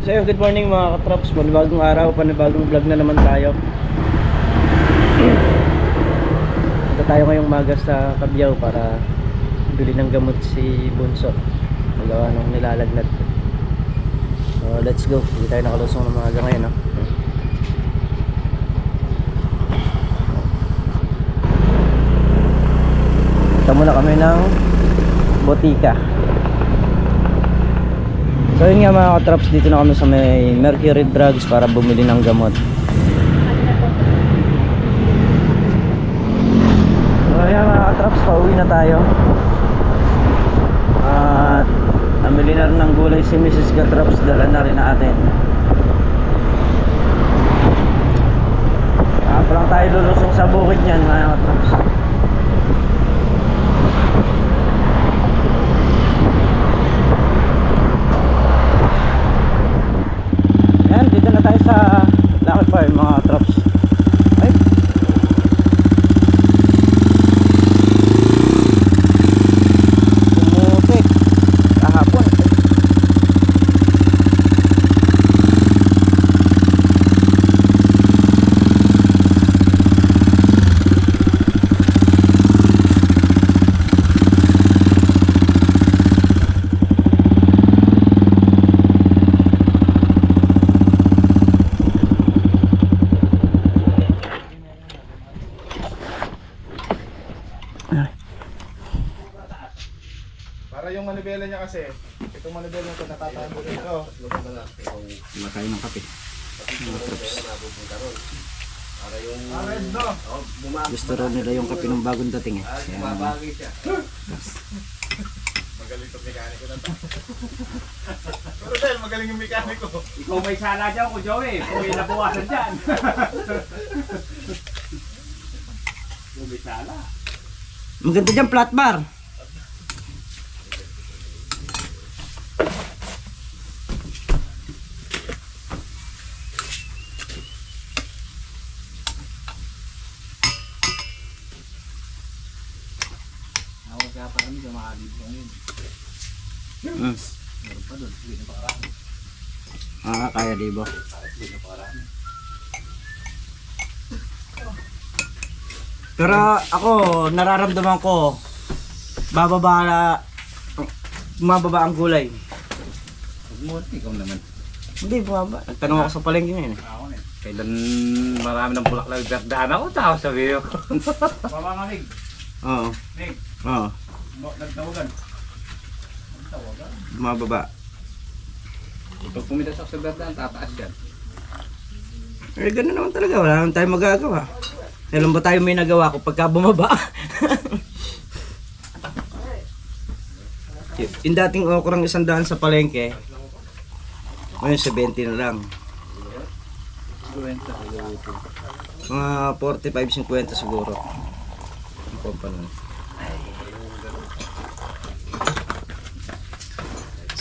So yun, good morning mga katrops. Panibagong araw, panibagong vlog na naman tayo. Punta tayo ngayong maga sa Cabiao para bili ng gamot si Bunso. Magawa nung nilalagnat. So let's go. Hindi tayo nakalusong ng maga ngayon, no? Punta muna kami ng botika. So yun nga mga katraps, dito na kami sa may Mercury Drugs para bumili ng gamot. So yan mga katraps, pauwi na tayo. At namili na rin ng gulay si Mrs. Katraps, dala na rin natin. Pa lang tayo lulusong sa bukid niyan mga katraps. Dito na tayo sa Lucky Farm mga traps. Ay, pumutik kahapon. Para yung manibela niya kasi, itong manibela niya ito natatago dito. Makain ng kape. Gusto rin nila yung kape ng bagong dating eh. Magaling itong mekaniko na ito. Pero dahil magaling yung mekaniko. Ikaw may sala dyan ko, Joey. Kung may nabawasan dyan. Ikaw may sala. Maganda dyan flat bar. Kaya pa kami sa mga libo ngayon. Meron pa doon. Hindi na pakarami. Kaya diba? Hindi na pakarami. Pero ako, nararamdaman ko mababa ang gulay. Huwag mo, ikaw naman. Hindi, bumaba. Nagtanong ako sa palengke ngayon eh. Ako eh. Kailan marami ng bulaklak berdahan ako, tapos sabi ko. Mamangamig. Oo. Mig. Oo. Nagtawagan. Nagtawagan. Mababa. Pag pumitas ako sa berdahan, tataas yan. Eh, gano'n naman talaga. Wala naman tayong magagawa. Kailan ba tayo may nagawa ko pagka bumaba? Yung dating okrang 100 sa palengke, ngayon 70 na lang. Mga 45-50 siguro. Ang pampalan.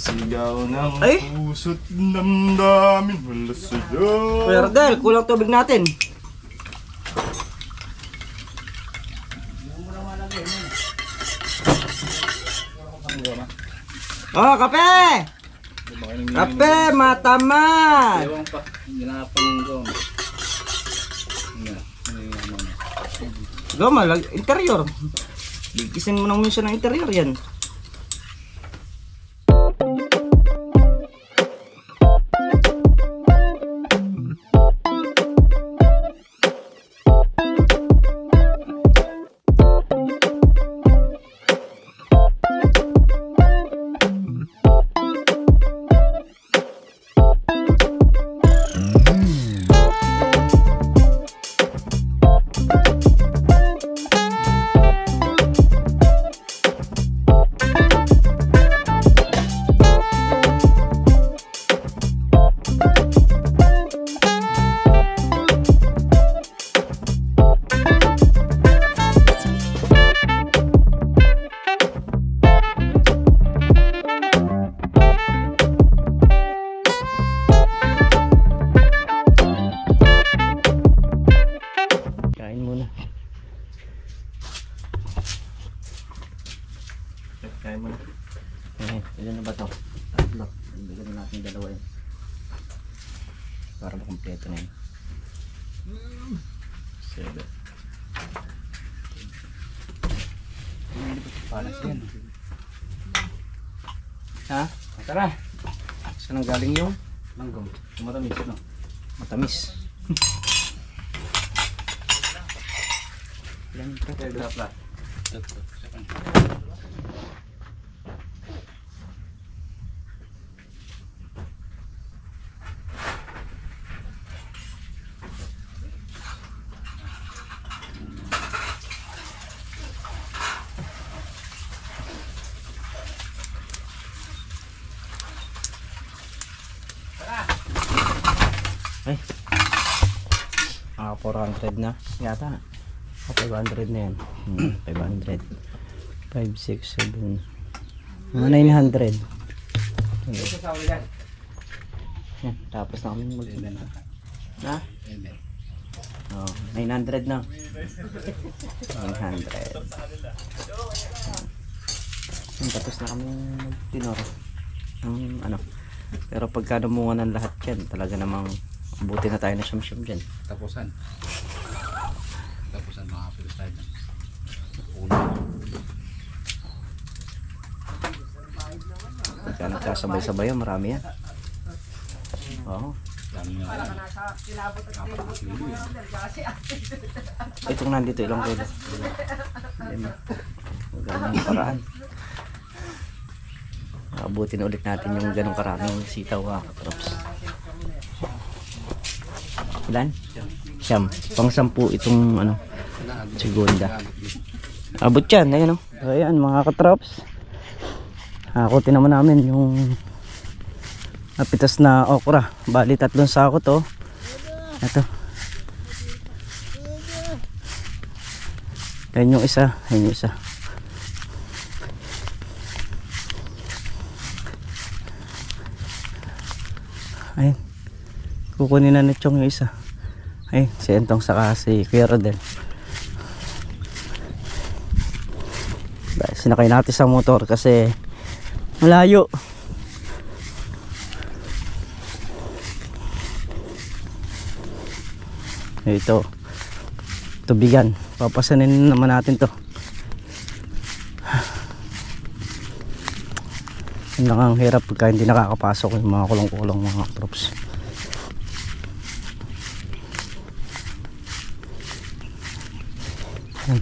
Sigaw ng Ay! puso't damdamin wala sa'yo. Kuya Rodel, kulang tubig natin. Oh, kape! Kape, mataman! Ewan pa, ginapang ko. Gama, interior. Bigisin mo nang minsan ng interior yan. Kaya mo na. Ilan na ba ito? Tatlo. Bigyan na natin dalawa yun. para makumpleto na yun. 7. Palas yan. Ha? Tara. Saan ang galing yung? Langgong. Matamis, no? Matamis. Ilan yung truck? Pla. Ay. 400 na yata. 500 na yan. 500. 5, 6, 7. Mga 900. Yan, tapos na kami mag-ibenta. Na? Oh, 900 na. 900. Yan, tapos na kami mag-tinoro. Ano. Pero pagka namunga ng lahat yan, talaga namang buti na tayo na siyam-siyam dyan. Tapusan mga pilos tayo dyan. Pagka nagkasabay-sabay yan, marami yan. Oo. Itong nandito, ilang kilo? Ganang paraan. Abutin ulit natin yung ganong karaming sitaw, props. Ilan? Siyam. Pang 10 itong ano, segunda. Abot yan, ayun o. Ayan mga katrops. Hakutin naman namin yung napitas na okra. Bali 3 sako to. Ito. Ayan yung isa. Ayan yung isa. Ayan. Kukunin na nitong yung isa. Ay, si Entong saka si Kuya Rodel. Sinakay natin sa motor kasi malayo. Ito. Tubigan. Papasanin naman natin to. Yun lang ang hirap pagka hindi nakakapasok yung mga kulong-kulong mga props.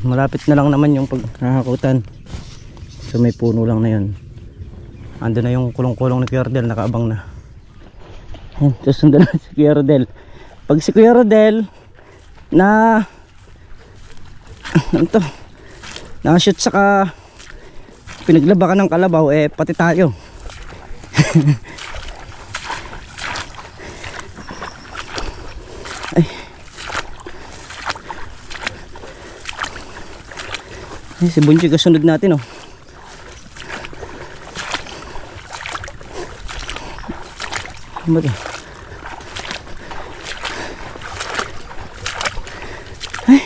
Malapit na lang naman yung paghahakutan. So may puno lang na yun. Ando na yung kulong-kulong ni Kuya Rodel, nakaabang na. Ayan, susundan na si Kuya Rodel. Pag si Kuya Rodel na ano to, na-shoot saka pinaglaba ka ng kalabaw, eh pati tayo. Ay. Ay, si Bunchi kasunod natin oh. Ano ba ito? Ay.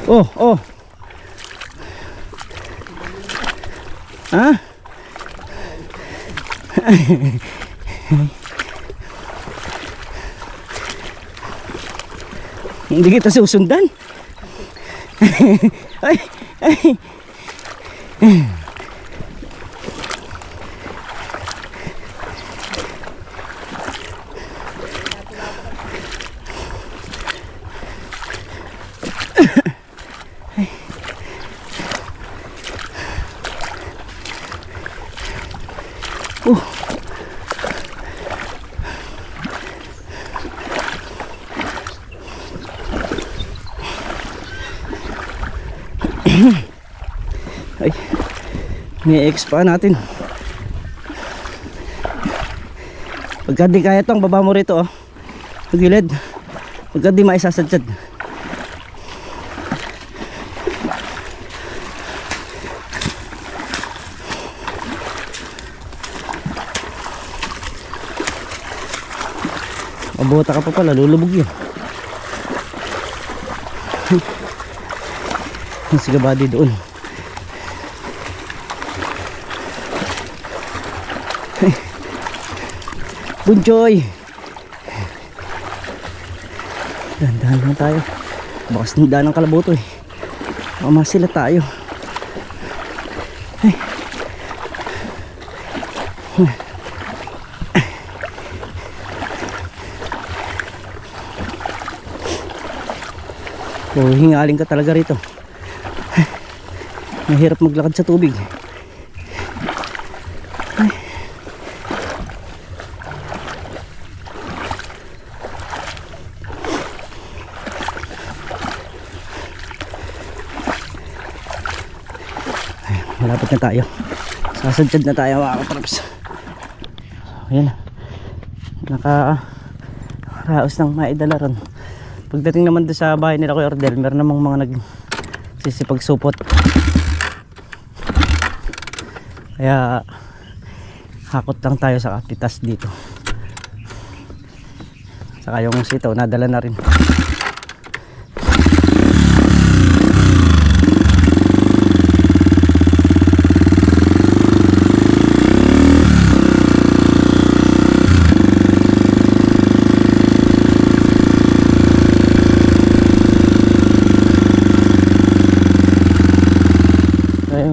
Oh, oh. Ha? Hindi kita susundan. Ay, ay. Ay, ni-ex pa natin. Pagka di kaya itong baba mo rito oh, pagilid. Pagka di maisasadsad. Mabuta ka pa pala, lulubog yun. Yung sigabady doon. Bunchoy! Dahan-dahan lang tayo. Bakas ng daan ng kalaboto eh. Mamasila tayo. Ay. So, hingaling ka talaga rito. Mahirap maglakad sa tubig. Ay. Malapit na tayo. Sasadyad na tayo mga katraps. Ayan. Nakaraos ng maidala ron. Pagdating naman doon sa bahay nila Kuya Ordel, meron namang mga nagsisipagsupot. Kaya hakot lang tayo sa kapitas dito. Saka yung sitaw nadala na rin.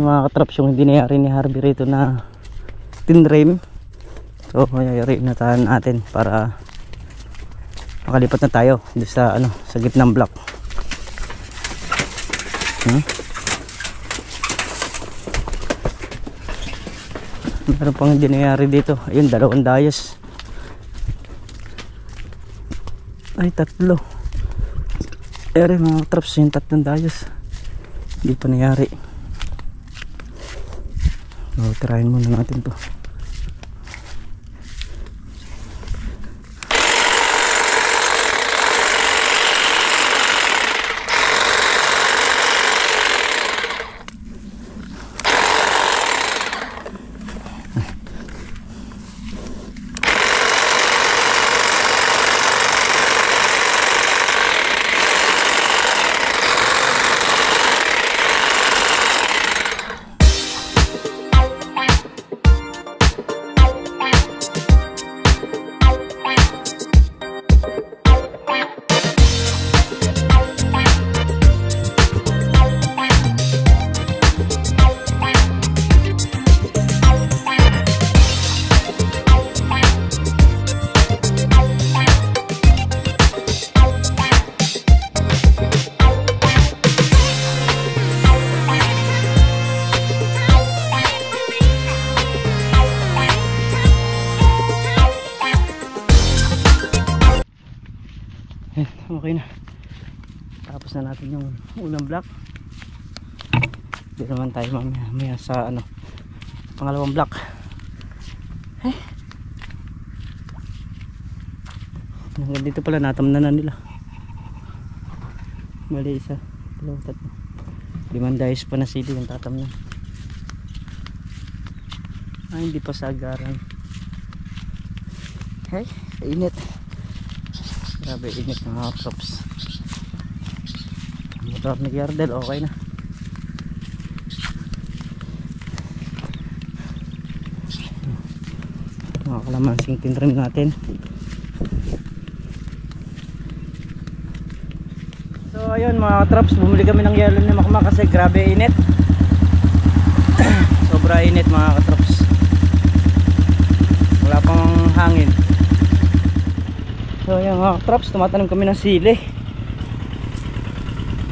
Mga katraps, yung hindi nayari ni Harvey rito na tinrim, so mayayari na tahan natin para makalipat na tayo doon sa sa gitnang block. Meron pang hindi nayari dito. Ayun, 2 dayos. Ay, 3. Ere mga katraps, yung 3 dayos hindi pa nayari. So, tirahin muna natin to. Okay na, tapos na natin yung unang block. Dito naman tayo mamaya sa pangalawang block. Hanggang dito pala natamnan na nila. Mali, 1, 2, 3, 5 dayos pa na sili yung tatamnan. Hindi pa sagaran. Init. Grabe, init mga katraps. Motor ni Yardel okay na. Mga kalamansing tinrim natin. So ayun mga katraps, bumili kami ng yelo ni Makmak kasi grabe init. Sobra init mga katraps. Wala pang hangin. So yan mga katraps, tumatanim kami ng sili.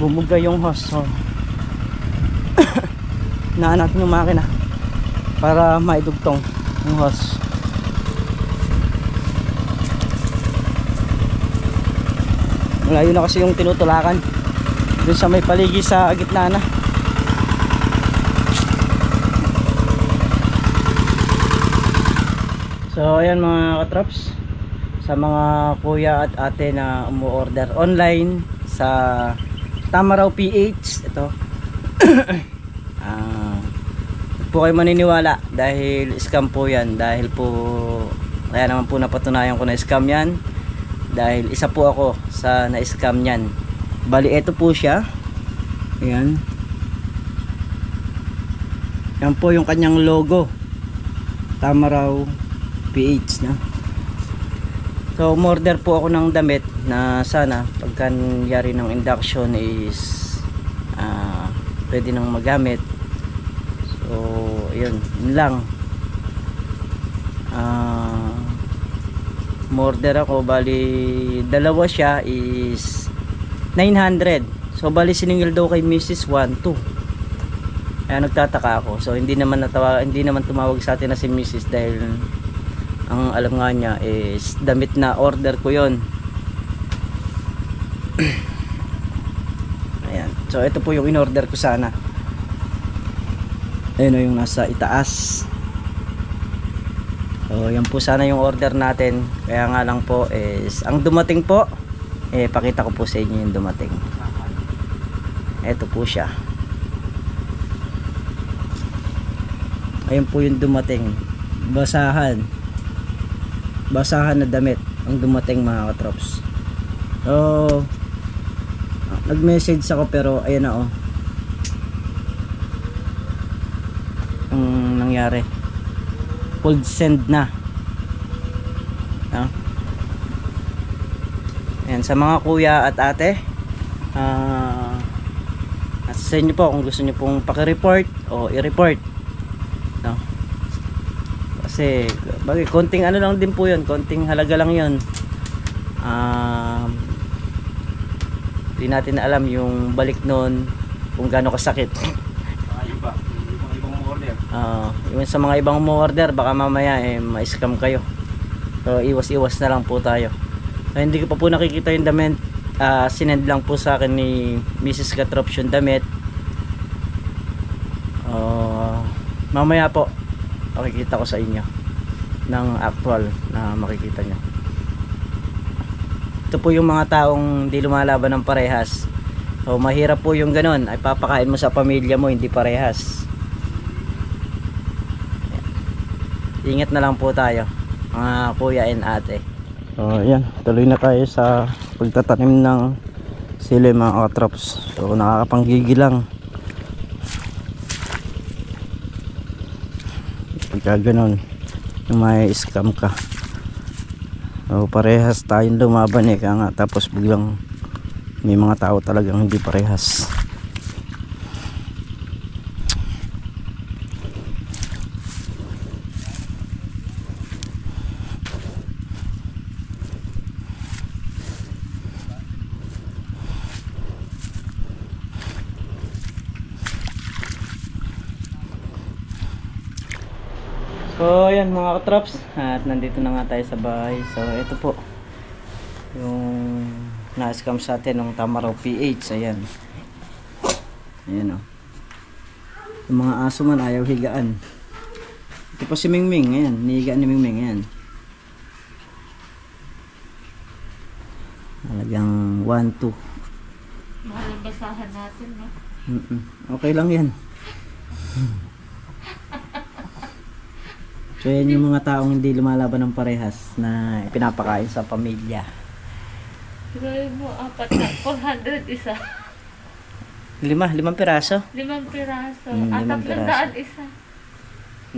Bumuga yung hose. So naan natin yung makina para maidugtong yung hose. Ngayon na kasi yung tinutulakan doon sa may paligi sa gitna na. So ayan mga katraps, sa mga kuya at ate na umu-order online sa Tamaraw PH, ito po kayo maniniwala dahil scam po yan. Dahil po kaya naman po napatunayan ko na scam yan, dahil isa po ako sa na-scam yan. Bali ito po siya, ayan, Yan po yung kanyang logo, Tamaraw PH na. So umorder po ako ng damit na sana pagka nangyari ng induction is pwede nang magamit. So yun lang. Umorder ako, bali dalawa siya is 900. So bali siningil daw kay Mrs. 1-2. Kaya nagtataka ako. So hindi naman tumawag sa atin na si Mrs. dahil ang alam nga niya is damit na order ko yon. Ayan. So ito po yung in-order ko sana. Ayun o yung nasa itaas. So yan po sana yung order natin. Kaya nga lang po is ang dumating po, pakita ko po sa inyo yung dumating. Ito po siya. Ayun po yung dumating. Basahan na damit ang dumating, mga katrops. So nag-message ako pero ayan na ang nangyari, cold send na. Ayan, sa mga kuya at ate, nasa sa inyo po kung gusto nyo pong paki-report o i-report, no? Kasi bagay, konting ano lang din po yun, konting halaga lang yun. Hindi natin alam yung balik nun kung gaano kasakit. Yung sa mga ibang umorder, baka mamaya ma-scam kayo. So iwas-iwas na lang po tayo. So, hindi ko pa po nakikita yung damit. Sinend lang po sa akin ni Mrs. Katrops yung damit. Mamaya po makikita ko sa inyo ng actual na makikita nyo. Ito po yung mga taong di lumalaban ng parehas. So mahirap po yung ganun, ay papakain mo sa pamilya mo hindi parehas. Ingat na lang po tayo, mga kuya and ate. So yan, tuloy na tayo sa pagtatanim ng sili, mga katrops. So nakakapanggigil lang pagka ganun, may scam ka. So parehas tayong lumaban kaya nga, tapos biglang may mga tao talagang hindi parehas. So yan mga katrops, at nandito na nga tayo sa bahay. So ito po yung na-scam sa atin ng Tamaraw PH. Ayan, ayan yung mga aso man ayaw higaan. Ito po si Mingming, ayan, nihigaan ni Mingming. Ayan, talagang 1-2. Mahal ang basahan natin, no? Okay lang yan. So yan yung mga taong hindi lumalaban ng parehas na pinapakain sa pamilya. Gawin mo, 400 isa. Limang piraso? 5 piraso. At 300 isa.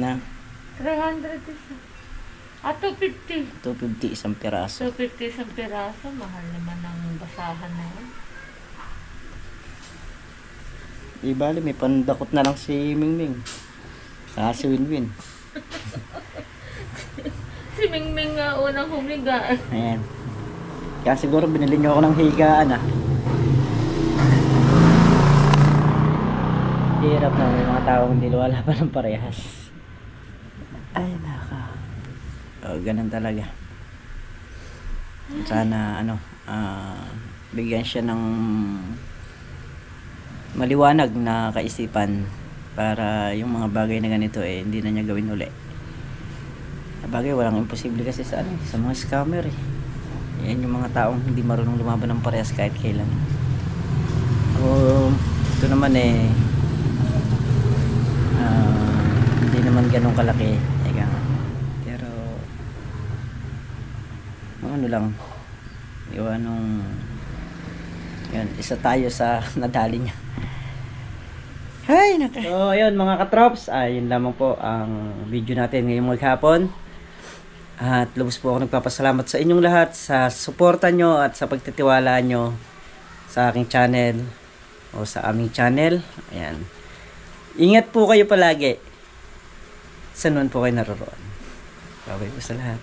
Na? 300 isa. At 250. 250 isang piraso. 250 isang piraso. Mahal naman ang basahan na yan. Ibali, may pandakot na lang si Mingming. Si Winwin. Si Mingming nga unang humiga. Ayan. Kaya siguro binili nyo ako ng higaan Hirap na may mga taong hindi lumalaban ng parehas. Ay naka. Ganun talaga. Sana bigyan siya ng maliwanag na kaisipan para yung mga bagay na ganito hindi na niya gawin uli. Bagay, walang imposible kasi sa mga scammer Yan yung mga taong hindi marunong lumaban ng parehas kahit kailan. Ito naman hindi naman ganun kalaki. Pero ano lang, yan, isa tayo sa nadali niya. Hay, naka. So, ayun mga katrops, ayun lamang po ang video natin ngayong maghapon. At lubos po ako nagpapasalamat sa inyong lahat sa suporta nyo at sa pagtitiwala nyo sa aking channel o sa aming channel. Ayan. Ingat po kayo palagi. Saan man po kayo naroon. Babay po sa lahat.